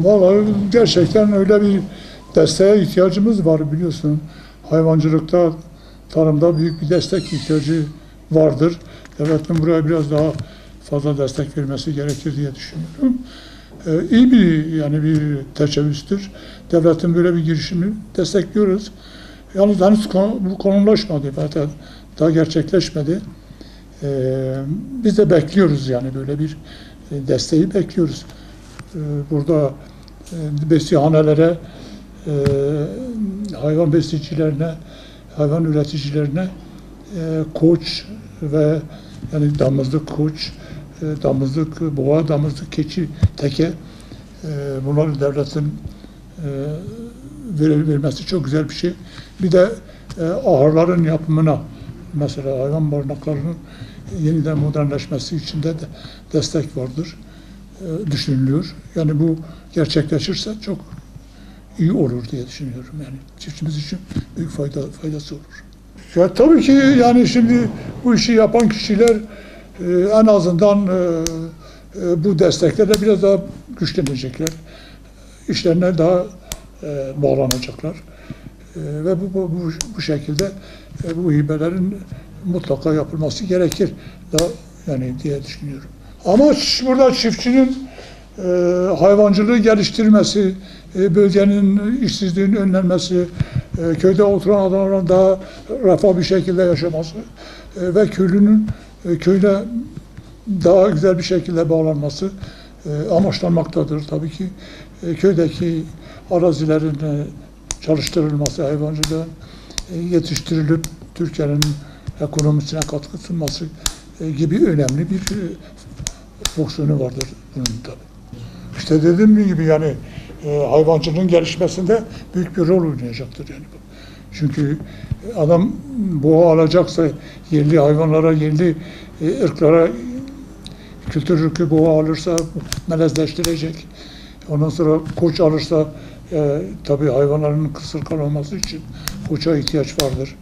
Vallahi gerçekten öyle bir desteğe ihtiyacımız var biliyorsun. Hayvancılıkta, tarımda büyük bir destek ihtiyacı vardır. Devletin buraya biraz daha fazla destek vermesi gerekir diye düşünüyorum. İyi bir teşebbüstür. Devletin böyle bir girişimi destekliyoruz. Yalnız henüz bu konulaşmadı, daha gerçekleşmedi. Biz de bekliyoruz yani böyle bir desteği bekliyoruz. Burada besihanelere, hayvan besicilerine, hayvan üreticilerine koç ve yani damızlık koç, damızlık boğa, damızlık keçi, teke bunları devletin vermesi çok güzel bir şey. Bir de ahırların yapımına mesela hayvan barınaklarının yeniden modernleşmesi için de destek vardır. Düşünülüyor. Yani bu gerçekleşirse çok iyi olur diye düşünüyorum. Yani çiftçimiz için büyük faydası olur. Ya tabii ki yani şimdi bu işi yapan kişiler en azından bu desteklerle biraz daha güçlenecekler. İşlerine daha bağlanacaklar. Ve bu şekilde bu hibelerin mutlaka yapılması gerekir yani diye düşünüyorum. Amaç burada çiftçinin hayvancılığı geliştirmesi, bölgenin işsizliğinin önlenmesi, köyde oturan adamların daha refah bir şekilde yaşaması ve köylünün köyüne daha güzel bir şekilde bağlanması amaçlanmaktadır. Tabii ki köydeki arazilerin çalıştırılması, hayvancılığın yetiştirilip Türkiye'nin ekonomisine katkı sunması gibi önemli bir fonksiyonu vardır bunun tabii. İşte dediğim gibi yani hayvancılığın gelişmesinde büyük bir rol oynayacaktır yani. Çünkü adam boğa alacaksa yerli hayvanlara, yerli ırklara, kültür ırkı boğa alırsa melezleştirecek. Ondan sonra koç alırsa tabii hayvanların kısır kalmaması için koça ihtiyaç vardır.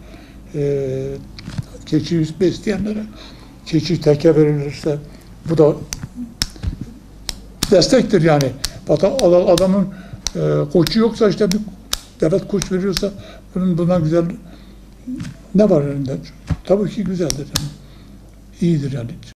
Keçi besleyenlere keçi teke verilirse bu da destektir yani. Adamın koçu yoksa işte bir devlet koç veriyorsa bundan güzel ne var elinde? Tabii ki güzeldir yani. İyidir yani.